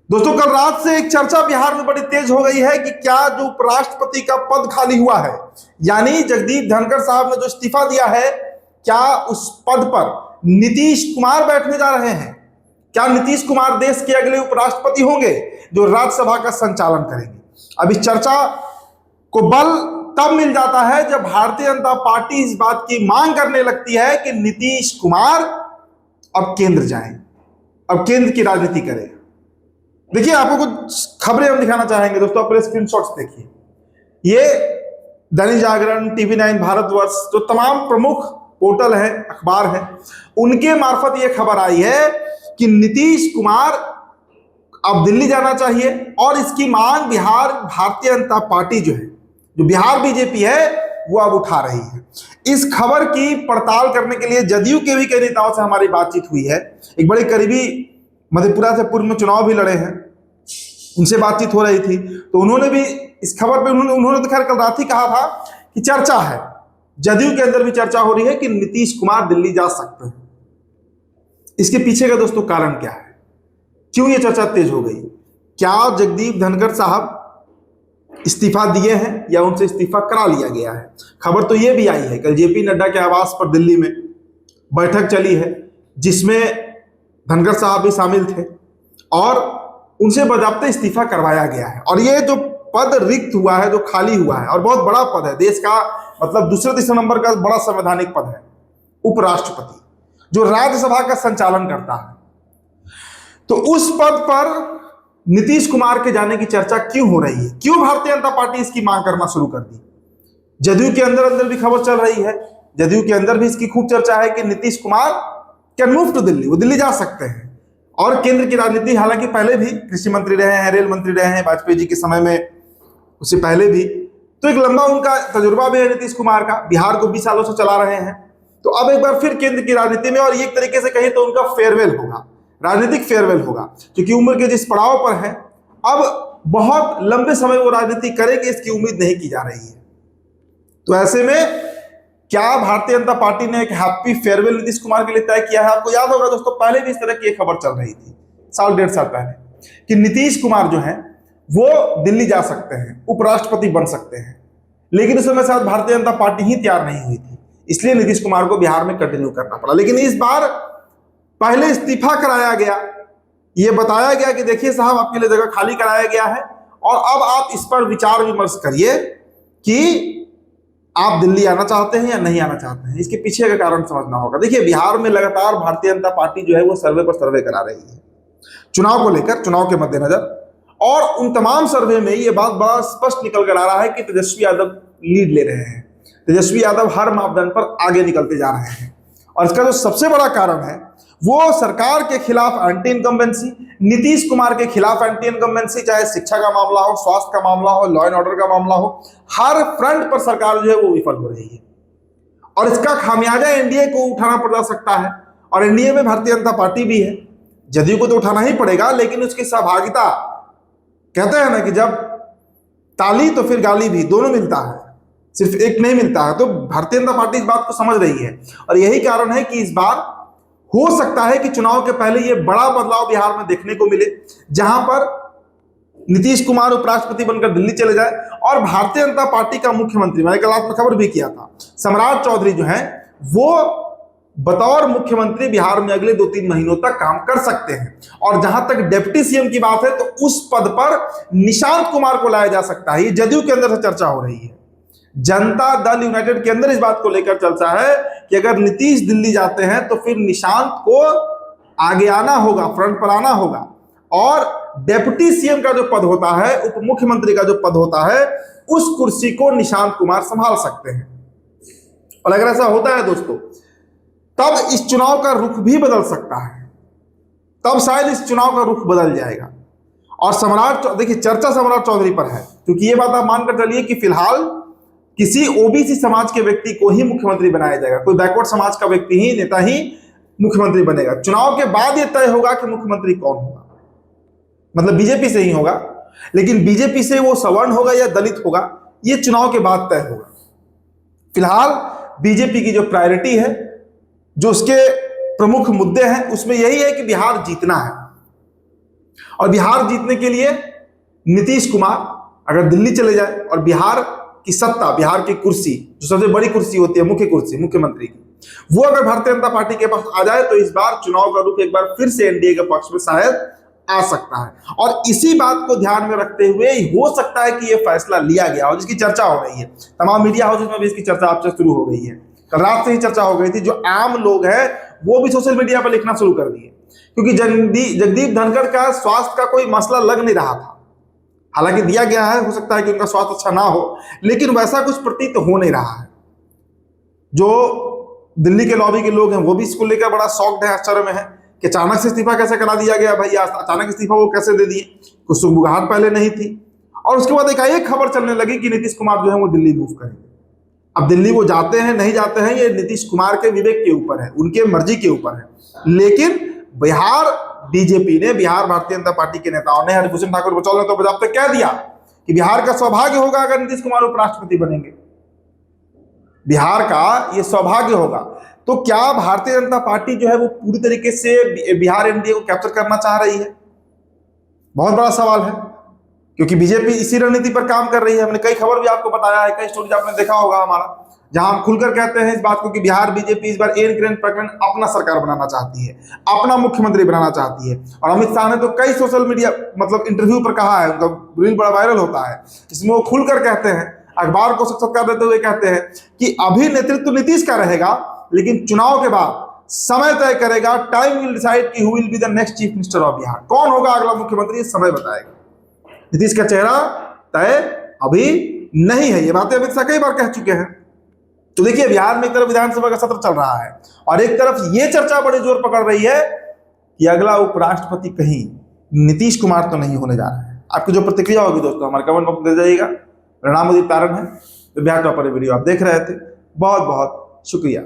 दोस्तों, कल रात से एक चर्चा बिहार में बड़ी तेज हो गई है कि क्या जो उपराष्ट्रपति का पद खाली हुआ है, यानी जगदीप धनखड़ साहब ने जो इस्तीफा दिया है, क्या उस पद पर नीतीश कुमार बैठने जा रहे हैं? क्या नीतीश कुमार देश के अगले उपराष्ट्रपति होंगे जो राज्यसभा का संचालन करेंगे? अब इस चर्चा को बल तब मिल जाता है जब भारतीय जनता पार्टी इस बात की मांग करने लगती है कि नीतीश कुमार अब केंद्र जाएं, अब केंद्र की राजनीति करें। देखिए, आपको कुछ खबरें हम दिखाना चाहेंगे दोस्तों, अपने स्क्रीनशॉट्स देखिए। ये दैनिक जागरण, TV9, भारतवर्ष, जो तमाम प्रमुख पोर्टल है, अखबार है, उनके मार्फत ये खबर आई है कि नीतीश कुमार अब दिल्ली जाना चाहिए और इसकी मांग बिहार भारतीय जनता पार्टी जो है, जो बिहार बीजेपी है, वो अब उठा रही है। इस खबर की पड़ताल करने के लिए जदयू के भी कई नेताओं से हमारी बातचीत हुई है। एक बड़े करीबी मधेपुरा से पूर्व में चुनाव भी लड़े हैं, उनसे बातचीत हो रही थी, तो उन्होंने भी इस खबर पे उन्होंने तो खैर कल रात ही कहा था कि चर्चा है, जदयू के अंदर भी चर्चा हो रही है कि नीतीश कुमार दिल्ली जा सकते हैं। इसके पीछे का दोस्तों कारण क्या है, क्यों ये चर्चा तेज हो गई? क्या जगदीप धनखड़ साहब इस्तीफा दिए हैं या उनसे इस्तीफा करा लिया गया है? खबर तो ये भी आई है, कल JP नड्डा के आवास पर दिल्ली में बैठक चली है जिसमें धनखड़ साहब भी शामिल थे और उनसे बाकायदा इस्तीफा करवाया गया है। और ये जो पद रिक्त हुआ है, जो खाली हुआ है, और बहुत बड़ा पद है, देश का मतलब दूसरे तीसरे नंबर का बड़ा संवैधानिक पद है, उपराष्ट्रपति, जो राज्यसभा का संचालन करता है। तो उस पद पर नीतीश कुमार के जाने की चर्चा क्यों हो रही है? क्यों भारतीय जनता पार्टी इसकी मांग करना शुरू कर दी? जदयू के अंदर भी खबर चल रही है, जदयू के अंदर भी इसकी खूब चर्चा है कि Nitish Kumar can move to Delhi, वो दिल्ली जा सकते हैं। और केंद्र की राजनीति, हालांकि पहले भी कृषि मंत्री रहे हैं, रेल मंत्री रहे हैं वाजपेयी जी के समय में, उससे पहले भी, तो एक लंबा उनका तजुर्बा भी है नीतीश कुमार का, बिहार को 20 सालों से चला रहे हैं। तो अब एक बार फिर केंद्र की राजनीति में, और एक तरीके से कहें तो उनका फेयरवेल होगा, राजनीतिक फेयरवेल होगा, क्योंकि उम्र के जिस पड़ाव पर है, अब बहुत लंबे समय वो राजनीति करेंगे इसकी उम्मीद नहीं की जा रही है। तो ऐसे में क्या भारतीय जनता पार्टी ने एक हैप्पी फेयरवेल नीतीश कुमार के लिए तय किया है? आपको याद होगा दोस्तों, पहले भी इस तरह की एक खबर चल रही थी, साल डेढ़ साल पहले, कि नीतीश कुमार जो है वो दिल्ली जा सकते हैं, उपराष्ट्रपति बन सकते हैं। लेकिन उस समय शायद भारतीय जनता पार्टी ही तैयार नहीं हुई थी, इसलिए नीतीश कुमार को बिहार में कंटिन्यू करना पड़ा। लेकिन इस बार पहले इस्तीफा कराया गया, ये बताया गया कि देखिए साहब, आपके लिए जगह खाली कराया गया है और अब आप इस पर विचार विमर्श करिए कि आप दिल्ली आना चाहते हैं या नहीं आना चाहते हैं। इसके पीछे का कारण समझना होगा। देखिए, बिहार में लगातार भारतीय जनता पार्टी जो है वो सर्वे पर सर्वे करा रही है चुनाव को लेकर, चुनाव के मद्देनजर, और उन तमाम सर्वे में ये बात बड़ा स्पष्ट निकल कर आ रहा है कि तेजस्वी यादव लीड ले रहे हैं, तेजस्वी यादव हर मापदंड पर आगे निकलते जा रहे हैं। और इसका जो सबसे बड़ा कारण है वो सरकार के खिलाफ एंटी इनकम्बेंसी, नीतीश कुमार के खिलाफ एंटी इनकम्बेंसी, चाहे शिक्षा का मामला हो, स्वास्थ्य का मामला हो, लॉ एंड ऑर्डर का मामला हो, हर फ्रंट पर सरकार जो है वो विफल हो रही है। और इसका खामियाजा एनडीए को उठाना पड़ सकता है, और एनडीए में भारतीय जनता पार्टी भी है। जदयू को तो उठाना ही पड़ेगा, लेकिन उसकी सहभागिता, कहते हैं ना कि जब ताली तो फिर गाली भी, दोनों मिलता है, सिर्फ एक नहीं मिलता है। तो भारतीय जनता पार्टी इस बात को समझ रही है, और यही कारण है कि इस बार हो सकता है कि चुनाव के पहले ये बड़ा बदलाव बिहार में देखने को मिले, जहां पर नीतीश कुमार उपराष्ट्रपति बनकर दिल्ली चले जाए और भारतीय जनता पार्टी का मुख्यमंत्री, मैंने कल रात में खबर भी किया था, सम्राट चौधरी जो है वो बतौर मुख्यमंत्री बिहार में अगले 2-3 महीनों तक काम कर सकते हैं। और जहां तक डिप्टी सीएम की बात है, तो उस पद पर निशांत कुमार को लाया जा सकता है। ये जदयू के अंदर से चर्चा हो रही है, जनता दल यूनाइटेड के अंदर इस बात को लेकर चर्चा है कि अगर नीतीश दिल्ली जाते हैं तो फिर निशांत को आगे आना होगा, फ्रंट पर आना होगा, और डिप्टी सीएम का जो पद होता है, उप मुख्यमंत्री का जो पद होता है, उस कुर्सी को निशांत कुमार संभाल सकते हैं। और अगर ऐसा होता है दोस्तों, तब इस चुनाव का रुख भी बदल सकता है, तब शायद इस चुनाव का रुख बदल जाएगा। और देखिए, चर्चा सम्राट चौधरी पर है, क्योंकि ये बात आप मानकर चलिए कि फिलहाल किसी ओबीसी समाज के व्यक्ति को ही मुख्यमंत्री बनाया जाएगा, कोई बैकवर्ड समाज का व्यक्ति ही, नेता ही मुख्यमंत्री बनेगा। चुनाव के बाद यह तय होगा कि मुख्यमंत्री कौन होगा, मतलब बीजेपी से ही होगा, लेकिन बीजेपी से वो सवर्ण होगा या दलित होगा, ये चुनाव के बाद तय होगा। फिलहाल बीजेपी की जो प्रायोरिटी है, जो उसके प्रमुख मुद्दे हैं, उसमें यही है कि बिहार जीतना है। और बिहार जीतने के लिए नीतीश कुमार अगर दिल्ली चले जाए और बिहार की सत्ता, बिहार की कुर्सी जो सबसे बड़ी कुर्सी होती है, मुख्य कुर्सी मुख्यमंत्री की, वो अगर भारतीय जनता पार्टी के पास आ जाए तो इस बार चुनाव का रुख एक बार फिर से एनडीए के पक्ष में शायद आ सकता है। और इसी बात को ध्यान में रखते हुए हो सकता है कि यह फैसला लिया गया और जिसकी चर्चा हो रही है, तमाम मीडिया हाउसेज में भी इसकी चर्चा अब से शुरू हो गई है। कल रात से ही चर्चा हो गई थी। जो आम लोग हैं वो भी सोशल मीडिया पर लिखना शुरू कर दिए, क्योंकि जगदीप धनखड़ का स्वास्थ्य का कोई मसला लग नहीं रहा था। हालांकि दिया गया है, हो सकता है कि उनका स्वास्थ्य अच्छा ना हो, लेकिन वैसा कुछ प्रतीत हो नहीं रहा है। जो दिल्ली के लॉबी के लोग हैं वो भी इसको लेकर बड़ा शॉक्ड है, आश्चर्य में है कि अचानक से इस्तीफा कैसे करा दिया गया भाई, अचानक इस्तीफा वो कैसे दे दिए, कुछ सुगबुगाहट पहले नहीं थी। और उसके बाद एक खबर चलने लगी कि नीतीश कुमार जो है वो दिल्ली मूव करेंगे। अब दिल्ली वो जाते हैं नहीं जाते हैं ये नीतीश कुमार के विवेक के ऊपर है, उनके मर्जी के ऊपर है। लेकिन बिहार बीजेपी ने, बिहार भारतीय जनता पार्टी के नेताओं ने, हरिभूषण ठाकुर बचौल ने तो बजाते कह दिया कि बिहार का सौभाग्य होगा अगर नीतीश कुमार उपराष्ट्रपति बनेंगे, बिहार का ये सौभाग्य होगा। तो क्या भारतीय जनता पार्टी जो है वो पूरी तरीके से बिहार एनडीए को कैप्चर करना चाह रही है? बहुत बड़ा सवाल है, क्योंकि बीजेपी इसी रणनीति पर काम कर रही है। हमने कई खबर भी आपको बताया है, कई स्टोरीज आपने देखा होगा हमारा, जहां हम खुलकर कहते हैं इस बात को कि बिहार बीजेपी इस बार एन ग्रेन प्रकरण अपना सरकार बनाना चाहती है, अपना मुख्यमंत्री बनाना चाहती है। और अमित शाह ने तो कई सोशल मीडिया इंटरव्यू पर कहा है, उनका रील बड़ा वायरल होता है, इसमें वो खुलकर कहते हैं, अखबार को साक्षात्कार देते हुए कहते हैं कि अभी नेतृत्व नीतीश का रहेगा, लेकिन चुनाव के बाद समय तय करेगा, टाइम विल डिसाइड कि who will be the next chief minister of Bihar, कौन होगा अगला मुख्यमंत्री, समय बताएगा। नीतीश का चेहरा तय अभी नहीं है, ये बातें अमित शाह कई बार कह चुके हैं। तो देखिए, बिहार में एक तरफ विधानसभा का सत्र चल रहा है और एक तरफ ये चर्चा बड़ी जोर पकड़ रही है कि अगला उपराष्ट्रपति कहीं नीतीश कुमार तो नहीं होने जा रहा है। आपकी जो प्रतिक्रिया होगी दोस्तों हमारे कमेंट बॉक्स में दे जाइएगा। मेरा नाम उदित तारण है, तो बिहार टॉपर वीडियो आप देख रहे थे। बहुत बहुत शुक्रिया।